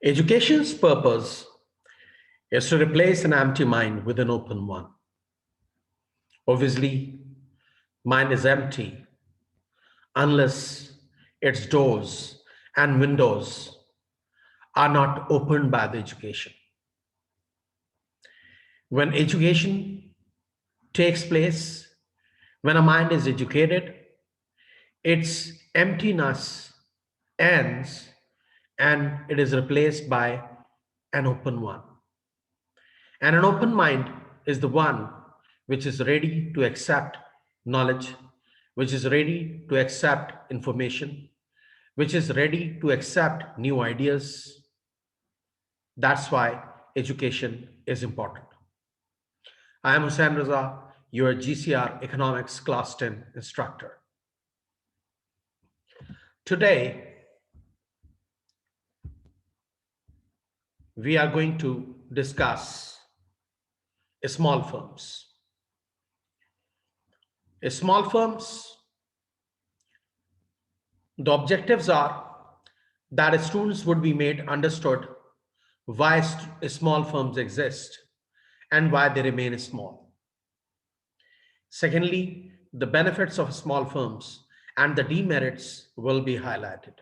Education's purpose is to replace an empty mind with an open one. Obviously, mind is empty unless its doors and windows are not opened by the education. When education takes place, when a mind is educated, its emptiness ends and it is replaced by an open one. And an open mind is the one which is ready to accept knowledge, which is ready to accept information, which is ready to accept new ideas. That's why education is important. I am Hussain Raza, your GCR Economics Class 10 instructor. Today, we are going to discuss small firms. Small firms, the objectives are that students would be made understood why small firms exist and why they remain small. Secondly, the benefits of small firms and the demerits will be highlighted.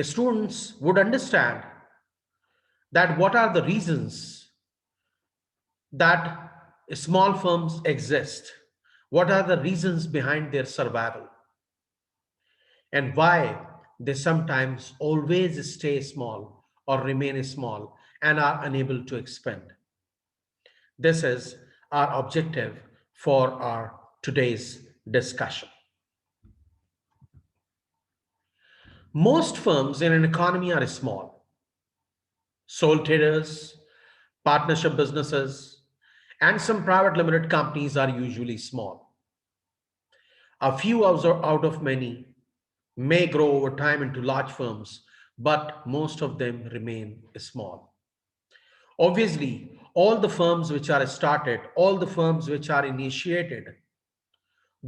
Students would understand that what are the reasons that small firms exist, what are the reasons behind their survival, and why they sometimes always stay small or remain small and are unable to expand. This is our objective for our today's discussion. Most firms in an economy are small. Sole traders, partnership businesses, and some private limited companies are usually small. A few out of many may grow over time into large firms, but most of them remain small. Obviously, all the firms which are started, all the firms which are initiated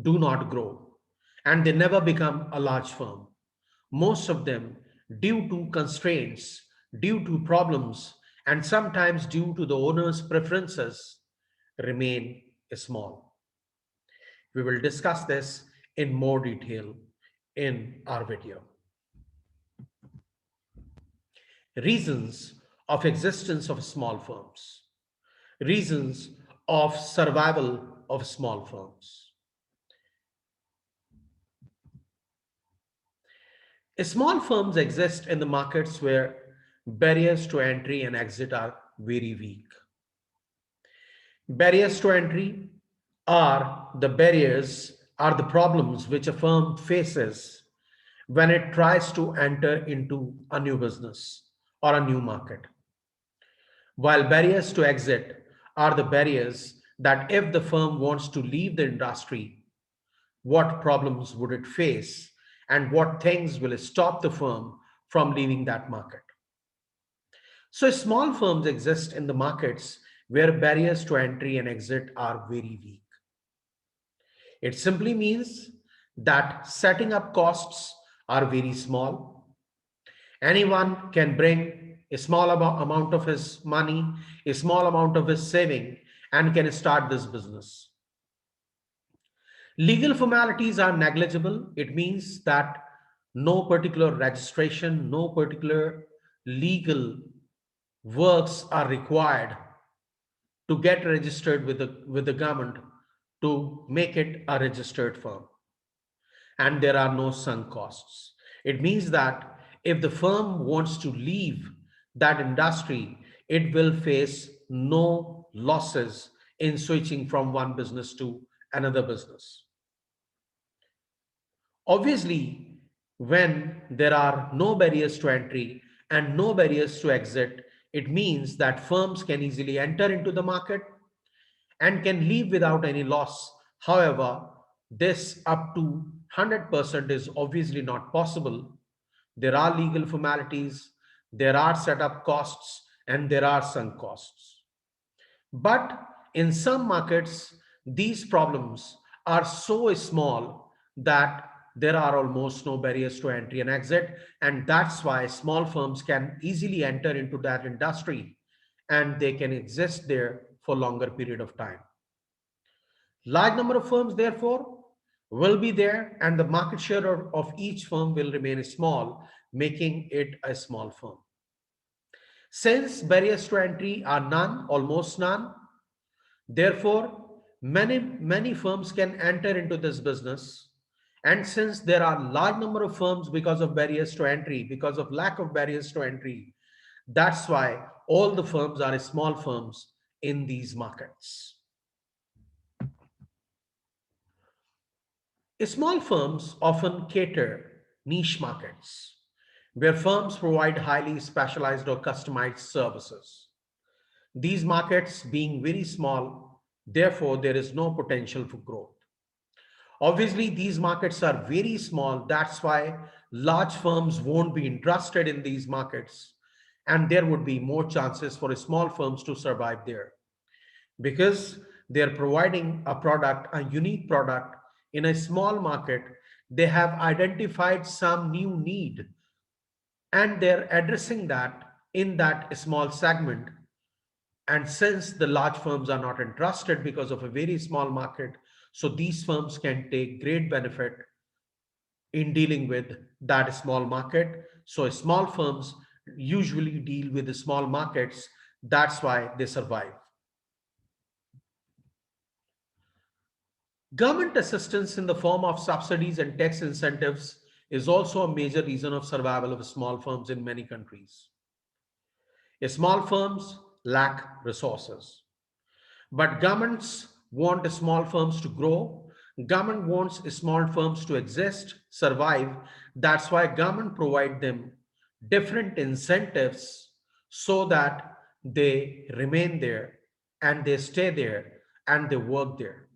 do not grow and they never become a large firm. Most of them, due to constraints, due to problems, and sometimes due to the owner's preferences, remain small. We will discuss this in more detail in our video. Reasons of existence of small firms. Reasons of survival of small firms. Small firms exist in the markets where barriers to entry and exit are very weak. Barriers to entry are the problems which a firm faces when it tries to enter into a new business or a new market. While barriers to exit are the barriers that if the firm wants to leave the industry, what problems would it face and what things will stop the firm from leaving that market. So small firms exist in the markets where barriers to entry and exit are very weak. It simply means that setting up costs are very small. Anyone can bring a small amount of his money, a small amount of his saving, and can start this business. Legal formalities are negligible. It means that no particular registration, no particular legal works are required to get registered with the government to make it a registered firm. And there are no sunk costs. It means that if the firm wants to leave that industry, it will face no losses in switching from one business to another business. Obviously, when there are no barriers to entry and no barriers to exit, it means that firms can easily enter into the market and can leave without any loss. However, this up to 100% is obviously not possible. There are legal formalities, there are setup costs, and there are sunk costs. But in some markets, these problems are so small that there are almost no barriers to entry and exit, and that's why small firms can easily enter into that industry and they can exist there for longer period of time. Large number of firms, therefore, will be there, and the market share of each firm will remain small, making it a small firm. Since barriers to entry are none, almost none, therefore, many firms can enter into this business. And since there are large number of firms because of barriers to entry, because of lack of barriers to entry, that's why all the firms are small firms in these markets. Small firms often cater niche markets where firms provide highly specialized or customized services. These markets being very small, therefore, there is no potential for growth. Obviously, these markets are very small. That's why large firms won't be interested in these markets. And there would be more chances for small firms to survive there because they're providing a product, a unique product in a small market. They have identified some new need and they're addressing that in that small segment. And since the large firms are not interested because of a very small market, so these firms can take great benefit in dealing with that small market. So small firms usually deal with the small markets. That's why they survive. Government assistance in the form of subsidies and tax incentives is also a major reason of survival of small firms in many countries. Small firms lack resources. But governments want small firms to grow. Government wants small firms to exist, survive. That's why government provide them different incentives so that they remain there and they stay there and they work there.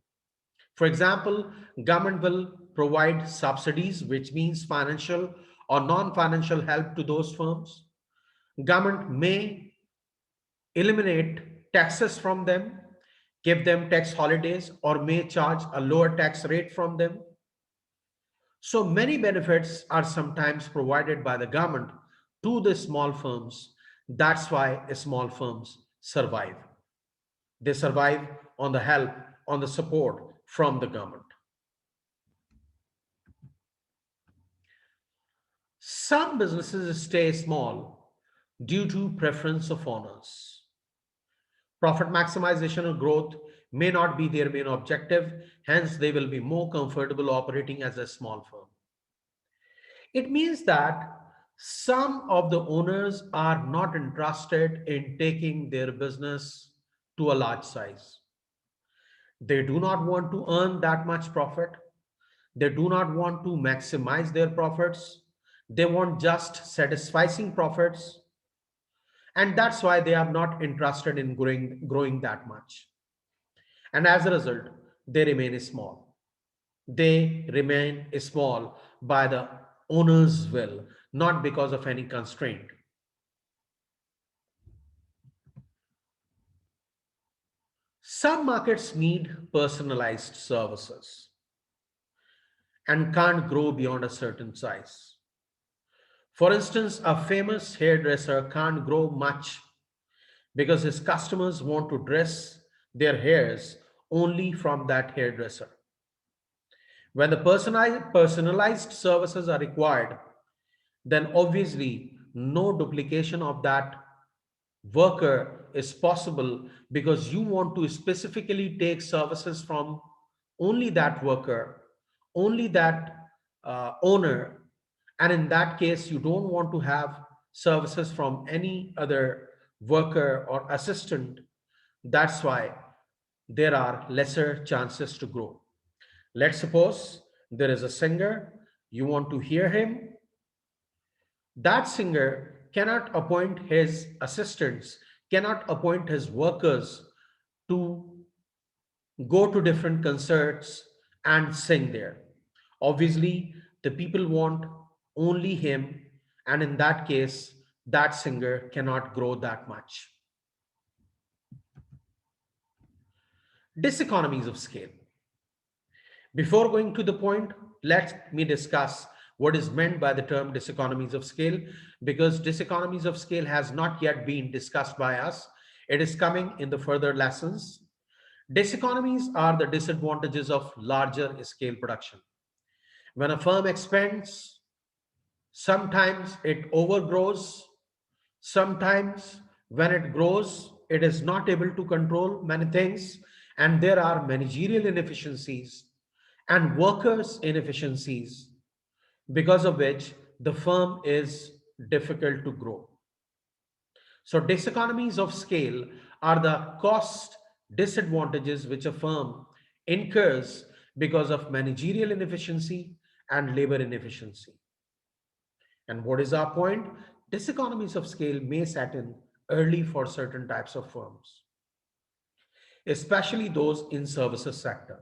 For example, government will provide subsidies, which means financial or non-financial help to those firms. Government may eliminate taxes from them, give them tax holidays, or may charge a lower tax rate from them. So many benefits are sometimes provided by the government to the small firms. That's why small firms survive. They survive on the help, on the support from the government. Some businesses stay small due to preference of owners. Profit maximization or growth may not be their main objective, hence, they will be more comfortable operating as a small firm. It means that some of the owners are not interested in taking their business to a large size. They do not want to earn that much profit. They do not want to maximize their profits. They want just satisfying profits. And that's why they are not interested in growing that much. And as a result, they remain small. They remain small by the owner's will, not because of any constraint. Some markets need personalized services and can't grow beyond a certain size. For instance, a famous hairdresser can't grow much because his customers want to dress their hairs only from that hairdresser. When the personalized services are required, then obviously no duplication of that worker is possible because you want to specifically take services from only that worker, only that owner. And in that case, you don't want to have services from any other worker or assistant. That's why there are lesser chances to grow. Let's suppose there is a singer, you want to hear him. That singer cannot appoint his assistants, cannot appoint his workers to go to different concerts and sing there. Obviously, the people want only him, and in that case, that singer cannot grow that much. Diseconomies of scale. Before going to the point, let me discuss what is meant by the term diseconomies of scale, because diseconomies of scale has not yet been discussed by us. It is coming in the further lessons. Diseconomies are the disadvantages of larger scale production. When a firm expands, sometimes it overgrows, sometimes when it grows, it is not able to control many things, and there are managerial inefficiencies and workers' inefficiencies, because of which the firm is difficult to grow. So, diseconomies of scale are the cost disadvantages which a firm incurs because of managerial inefficiency and labor inefficiency. And what is our point? Diseconomies of scale may set in early for certain types of firms, especially those in services sector,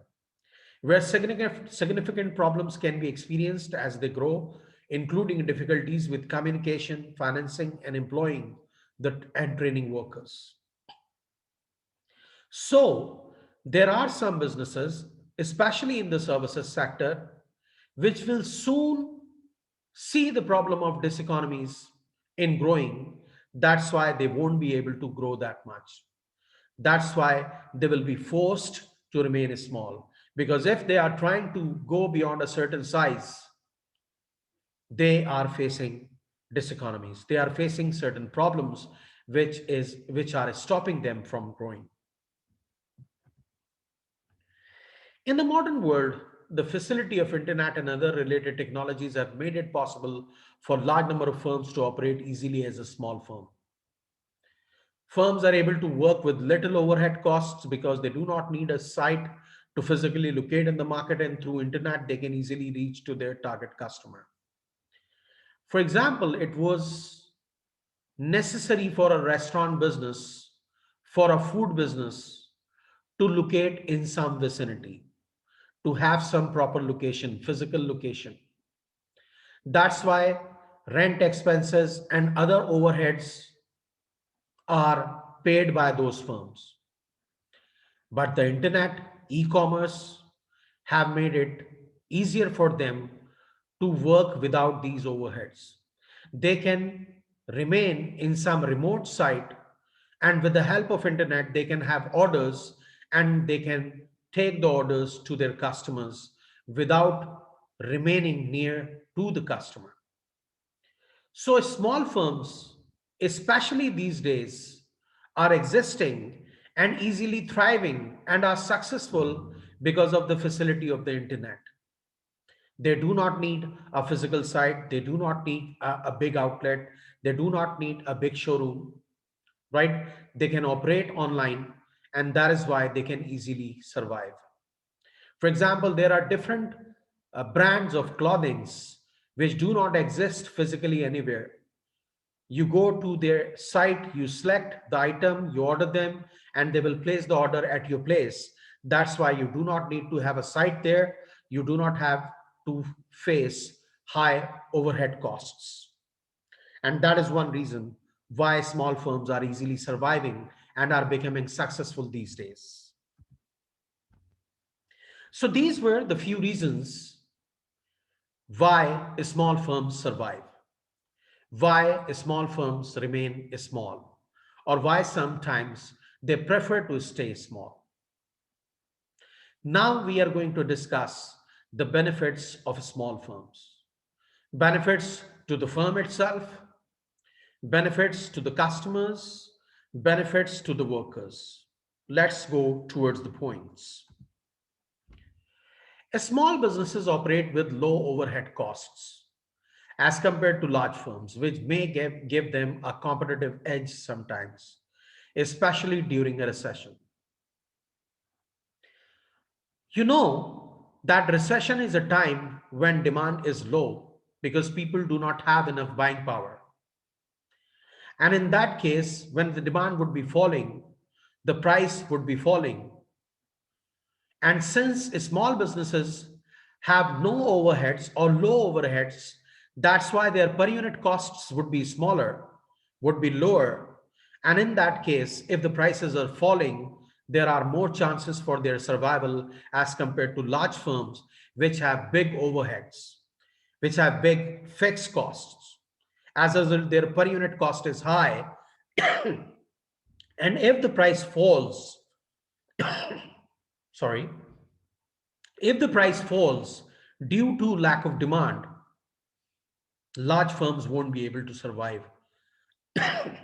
where significant problems can be experienced as they grow, including difficulties with communication, financing, and employing and training workers. So, there are some businesses, especially in the services sector, which will soon see the problem of diseconomies in growing. That's why they won't be able to grow that much. That's why they will be forced to remain small. Because if they are trying to go beyond a certain size, they are facing diseconomies. They are facing certain problems which are stopping them from growing. In the modern world, the facility of internet and other related technologies have made it possible for large number of firms to operate easily as a small firm. Firms are able to work with little overhead costs because they do not need a site to physically locate in the market, and through internet they can easily reach to their target customer. For example, it was necessary for a restaurant business, for a food business to locate in some vicinity, to have some proper location, physical location. That's why rent expenses and other overheads are paid by those firms. But the internet, e-commerce have made it easier for them to work without these overheads. They can remain in some remote site, and with the help of internet they can have orders, and they can take the orders to their customers without remaining near to the customer. So small firms, especially these days, are existing and easily thriving and are successful because of the facility of the internet. They do not need a physical site, they do not need a big outlet, they do not need a big showroom, right? They can operate online, and that is why they can easily survive. For example, there are different brands of clothings which do not exist physically anywhere. You go to their site, you select the item, you order them, and they will place the order at your place. That's why you do not need to have a site there. You do not have to face high overhead costs. And that is one reason why small firms are easily surviving and are becoming successful these days. So these were the few reasons why small firms survive, why small firms remain small, or why sometimes they prefer to stay small. Now we are going to discuss the benefits of small firms. Benefits to the firm itself, benefits to the customers, benefits to the workers. Let's go towards the points. Small businesses operate with low overhead costs as compared to large firms, which may give them a competitive edge sometimes, especially during a recession. You know that recession is a time when demand is low because people do not have enough buying power. And in that case, when the demand would be falling, the price would be falling. And since small businesses have no overheads or low overheads, that's why their per unit costs would be smaller, would be lower. And in that case, if the prices are falling, there are more chances for their survival as compared to large firms, which have big overheads, which have big fixed costs. As a result, their per unit cost is high. And if the price falls, sorry, if the price falls due to lack of demand, large firms won't be able to survive,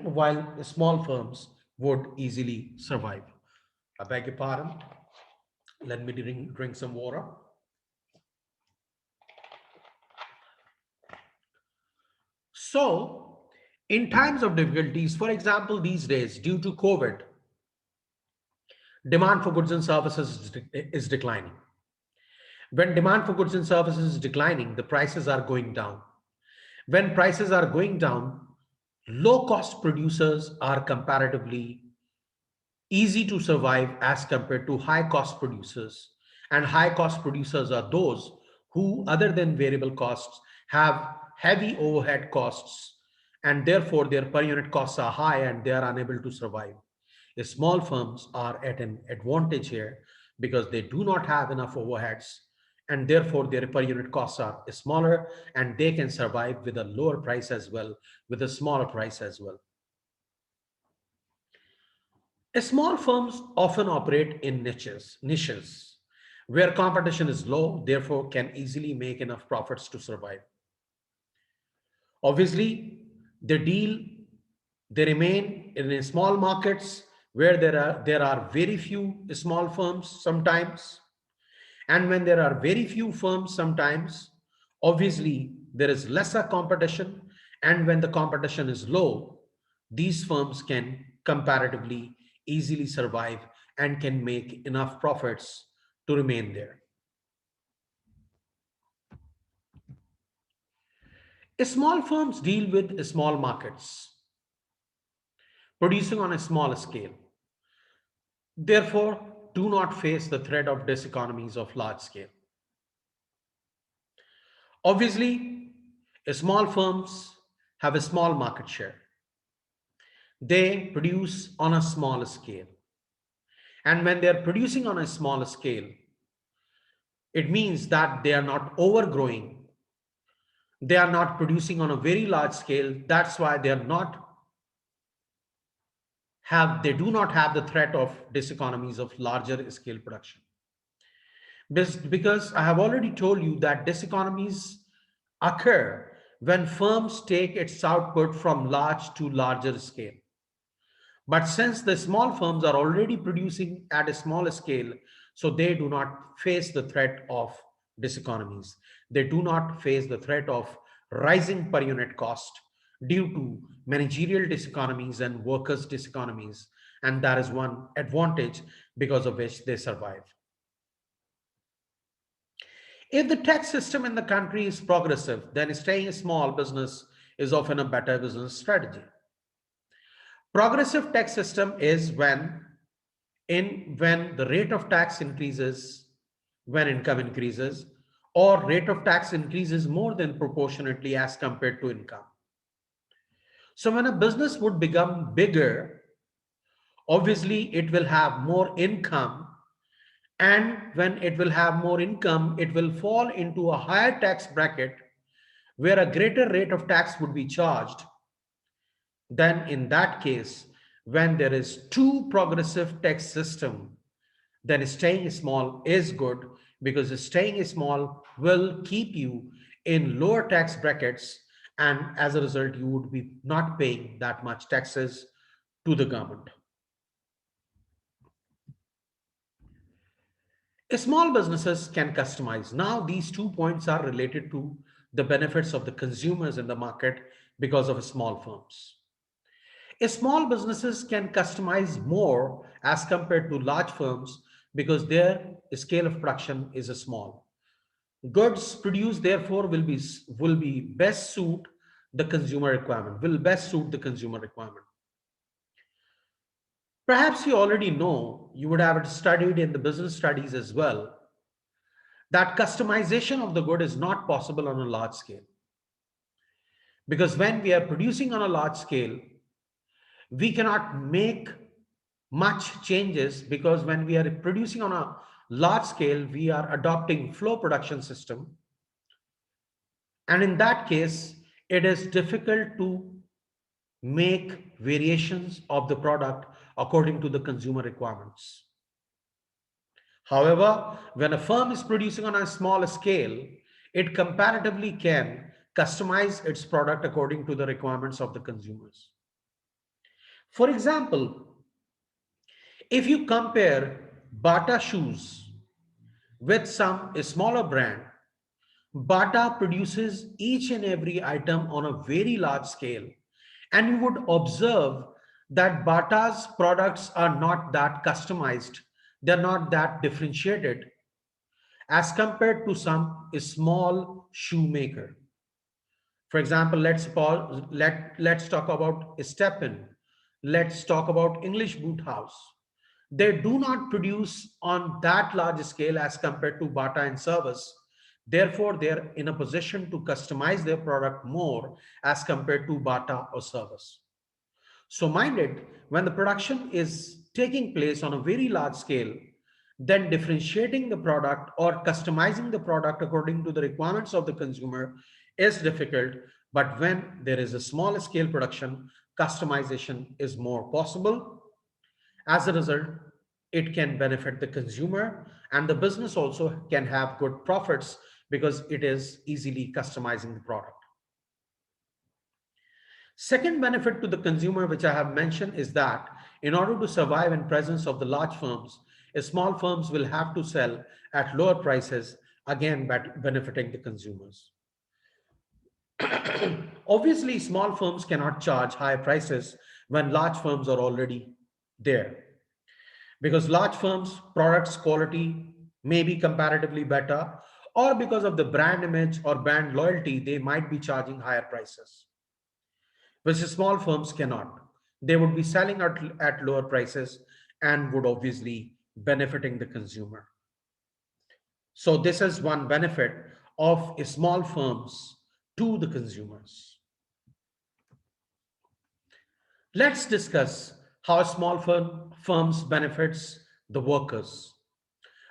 while small firms would easily survive. I beg your pardon. Let me drink some water. So, in times of difficulties, for example, these days, due to COVID, demand for goods and services is declining. When demand for goods and services is declining, the prices are going down. When prices are going down, low cost producers are comparatively easy to survive as compared to high cost producers. And high cost producers are those who, other than variable costs, have heavy overhead costs, and therefore their per unit costs are high and they are unable to survive. The small firms are at an advantage here because they do not have enough overheads, and therefore their per unit costs are smaller and they can survive with a lower price as well, with a smaller price as well. Small firms often operate in niches where competition is low, therefore can easily make enough profits to survive. Obviously, they deal, they remain in small markets where there are very few small firms sometimes. And when there are very few firms sometimes, obviously there is lesser competition. And when the competition is low, these firms can comparatively easily survive and can make enough profits to remain there. Small firms deal with small markets, producing on a small scale. Therefore, do not face the threat of diseconomies of large scale. Obviously, small firms have a small market share. They produce on a small scale. And when they're producing on a small scale, it means that they are not overgrowing. They are not producing on a very large scale. That's why they do not have the threat of diseconomies of larger scale production. Because I have already told you that diseconomies occur when firms take its output from large to larger scale. But since the small firms are already producing at a smaller scale, so they do not face the threat of diseconomies. They do not face the threat of rising per unit cost due to managerial diseconomies and workers' diseconomies. And that is one advantage because of which they survive. If the tax system in the country is progressive, then staying a small business is often a better business strategy. Progressive tax system is when the rate of tax increases when income increases, or rate of tax increases more than proportionately as compared to income. So when a business would become bigger, obviously it will have more income, and when it will have more income, it will fall into a higher tax bracket where a greater rate of tax would be charged. Then in that case, when there is too progressive tax system, then staying small is good, because staying small will keep you in lower tax brackets, and as a result you would be not paying that much taxes to the government. Small businesses can customize. Now these 2 points are related to the benefits of the consumers in the market because of small firms. Small businesses can customize more as compared to large firms because their scale of production is small. Goods produced therefore will be best suit the consumer requirement, will best suit the consumer requirement. Perhaps you already know, you would have studied in the business studies as well, that customization of the good is not possible on a large scale. Because when we are producing on a large scale, we cannot make much changes, because when we are producing on a large scale, we are adopting flow production system. And in that case, it is difficult to make variations of the product according to the consumer requirements. However, when a firm is producing on a small scale, it comparatively can customize its product according to the requirements of the consumers. For example, if you compare Bata shoes with some smaller brand, Bata produces each and every item on a very large scale, and you would observe that Bata's products are not that customized, they're not that differentiated as compared to some small shoemaker. For example, let's talk about Steppen. Let's talk about English Boot House. They do not produce on that large scale as compared to Bata and Service. Therefore, they're in a position to customize their product more as compared to Bata or Service. So, mind it, when the production is taking place on a very large scale, then differentiating the product or customizing the product according to the requirements of the consumer is difficult. But when there is a small scale production, customization is more possible. As a result, it can benefit the consumer, and the business also can have good profits because it is easily customizing the product. Second benefit to the consumer, which I have mentioned, is that in order to survive in presence of the large firms, small firms will have to sell at lower prices, again benefiting the consumers. Obviously, small firms cannot charge high prices when large firms are already there, because large firms products quality may be comparatively better, or because of the brand image or brand loyalty they might be charging higher prices, which small firms cannot. They would be selling at lower prices and would obviously benefiting the consumer. So this is one benefit of small firms to the consumers. Let's discuss how firms benefits the workers.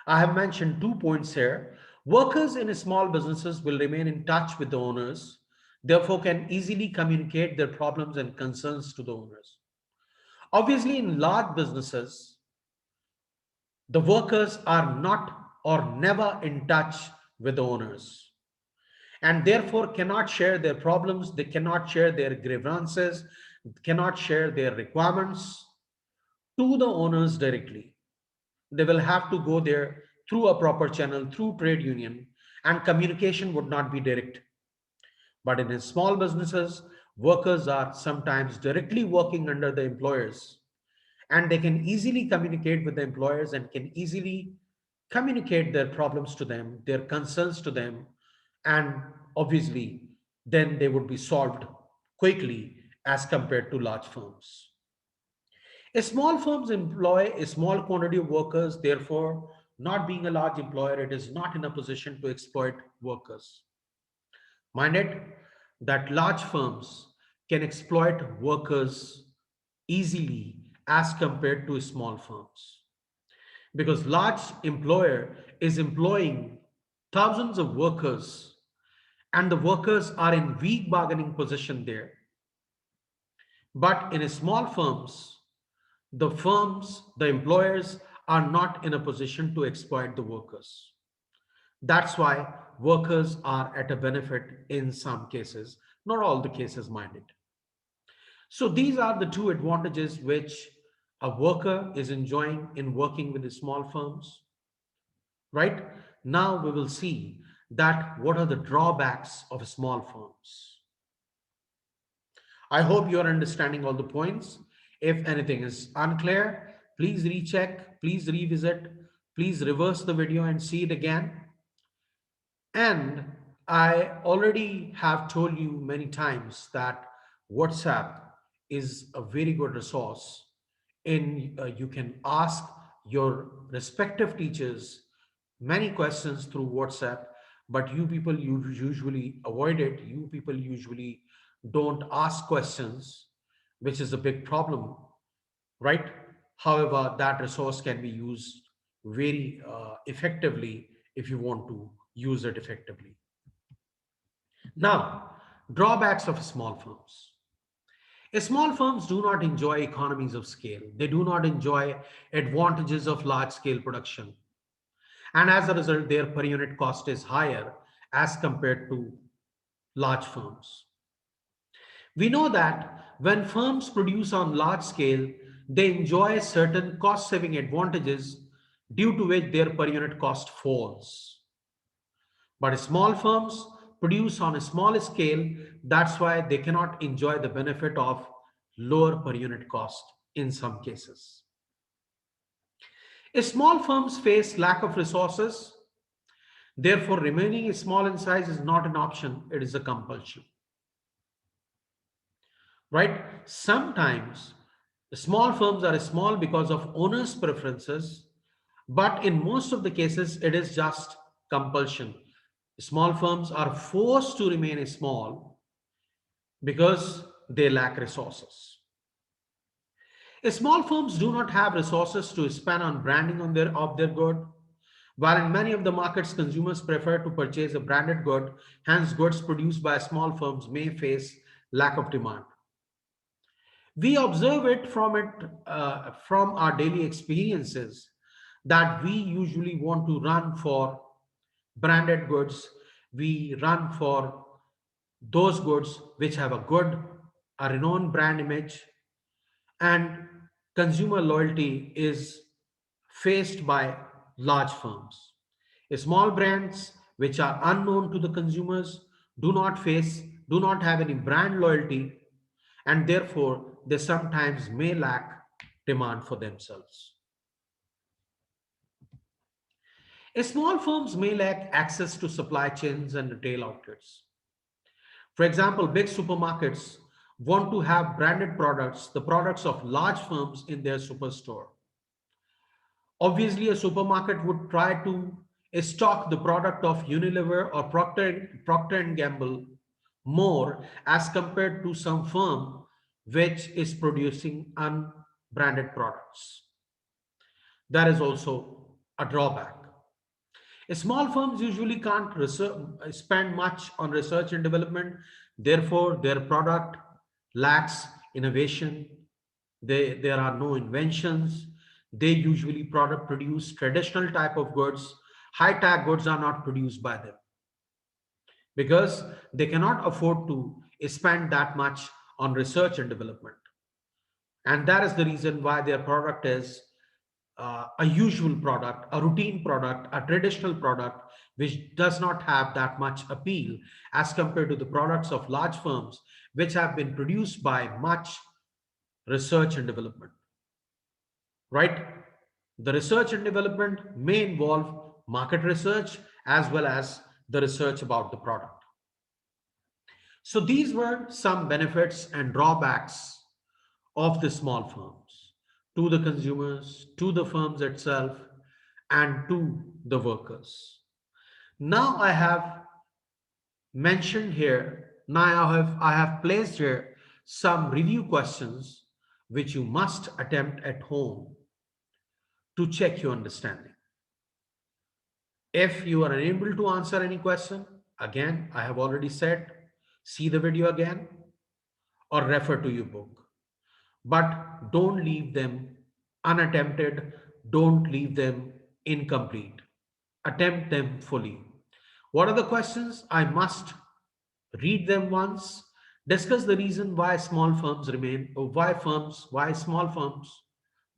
I have mentioned 2 points here. Workers in small businesses will remain in touch with the owners, therefore can easily communicate their problems and concerns to the owners. Obviously, in large businesses, the workers are not or never in touch with the owners and therefore cannot share their problems, they cannot share their grievances, cannot share their requirements to the owners directly. They will have to go there through a proper channel, through trade union, and communication would not be direct. But in small businesses, workers are sometimes directly working under the employers, and they can easily communicate with the employers and can easily communicate their problems to them, their concerns to them, and obviously then they would be solved quickly as compared to large firms. Small firms employ a small quantity of workers, therefore, not being a large employer, it is not in a position to exploit workers. Mind it that large firms can exploit workers easily as compared to small firms, because large employer is employing thousands of workers and the workers are in weak bargaining position there. But in small firms, the employers are not in a position to exploit the workers. That's why workers are at a benefit in some cases, not all the cases, mind it. So these are the two advantages which a worker is enjoying in working with the small firms, right? Now we will see that what are the drawbacks of small firms. I hope you are understanding all the points. If anything is unclear, please recheck, please revisit, please reverse the video and see it again. And I already have told you many times that WhatsApp is a very good resource. In you can ask your respective teachers many questions through WhatsApp, but you usually avoid it. You people usually don't ask questions, which is a big problem, right? However, that resource can be used very effectively if you want to use it effectively. Now, drawbacks of small firms. Small firms do not enjoy economies of scale. They do not enjoy advantages of large scale production. And as a result, their per unit cost is higher as compared to large firms. We know that when firms produce on large scale, they enjoy certain cost saving advantages due to which their per unit cost falls. But small firms produce on a small scale, that's why they cannot enjoy the benefit of lower per unit cost in some cases. Small firms face lack of resources, therefore, remaining small in size is not an option, it is a compulsion. Right? Sometimes small firms are small because of owners' preferences, but in most of the cases, it is just compulsion. Small firms are forced to remain small because they lack resources. Small firms do not have resources to spend on branding of their good. While in many of the markets, consumers prefer to purchase a branded good, hence goods produced by small firms may face lack of demand. We observe it from our daily experiences that we usually want to run for branded goods. We run for those goods which have a renowned brand image, and consumer loyalty is faced by large firms. Small brands which are unknown to the consumers do not have any brand loyalty, and therefore they sometimes may lack demand for themselves. Small firms may lack access to supply chains and retail outlets. For example, big supermarkets want to have branded products, the products of large firms in their superstore. Obviously, a supermarket would try to stock the product of Unilever or Procter and Gamble more as compared to some firm which is producing unbranded products. That is also a drawback. Small firms usually can't spend much on research and development, therefore, their product lacks innovation. There are no inventions. They usually produce traditional type of goods. High tech goods are not produced by them because they cannot afford to spend that much on research and development. And that is the reason why their product is a usual product, a routine product, a traditional product, which does not have that much appeal as compared to the products of large firms, which have been produced by much research and development, right? The research and development may involve market research as well as the research about the product. So these were some benefits and drawbacks of the small firms to the consumers, to the firms itself, and to the workers. Now I have mentioned here, now I have placed here some review questions which you must attempt at home to check your understanding. If you are unable to answer any question, again, I have already said, see the video again or refer to your book. But don't leave them unattempted, don't leave them incomplete. Attempt them fully. What are the questions? I must read them once. Discuss the reason why small firms remain, or why small firms,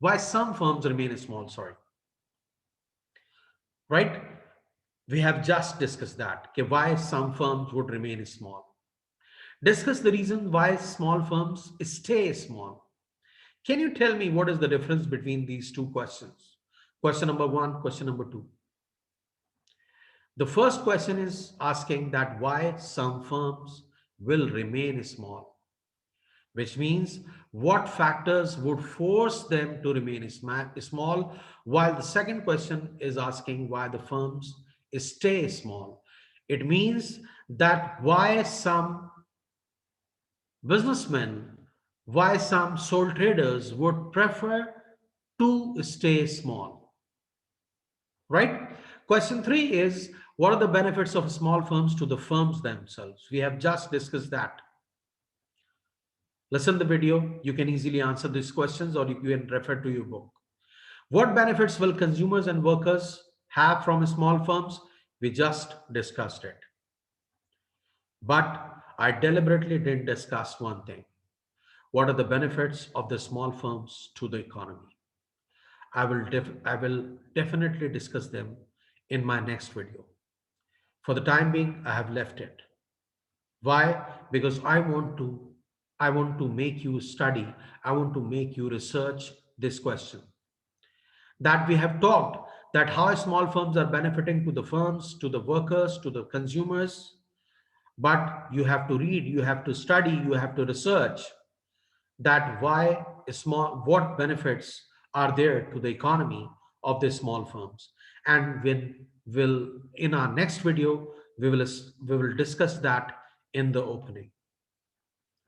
why some firms remain small, sorry. Right? We have just discussed that. Okay, why some firms would remain small. Discuss the reason why small firms stay small. Can you tell me what is the difference between these two questions? Question number one, question number two. The first question is asking that why some firms will remain small, which means what factors would force them to remain small, while the second question is asking why the firms stay small. It means that why some businessmen, why some sole traders would prefer to stay small. right? Question three is, what are the benefits of small firms to the firms themselves? We have just discussed that. Listen the video. You can easily answer these questions or you can refer to your book. What benefits will consumers and workers have from small firms? We just discussed it. But I deliberately didn't discuss one thing. What are the benefits of the small firms to the economy? I will definitely discuss them in my next video. For the time being, I have left it. Why? Because I want to make you study, I want to make you research this question. That we have talked that how small firms are benefiting to the firms, to the workers, to the consumers, but you have to read, you have to study, you have to research that why small what benefits are there to the economy of the small firms. And when will in our next video we will discuss that in the opening,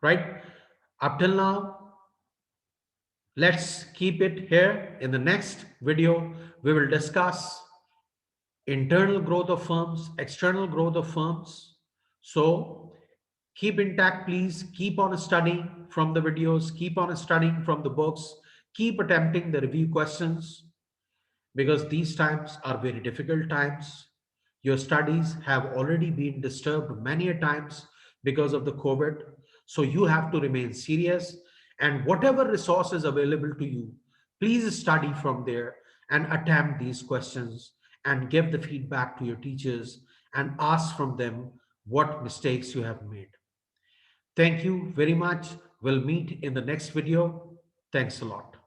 right? Up till now, let's keep it here. In the next video we will discuss internal growth of firms, external growth of firms. So keep intact, please. Keep on studying from the videos, keep on studying from the books, keep attempting the review questions because these times are very difficult times. Your studies have already been disturbed many a times because of the COVID. So you have to remain serious and whatever resources available to you, please study from there and attempt these questions and give the feedback to your teachers and ask from them what mistakes you have made. Thank you very much. We'll meet in the next video. Thanks a lot.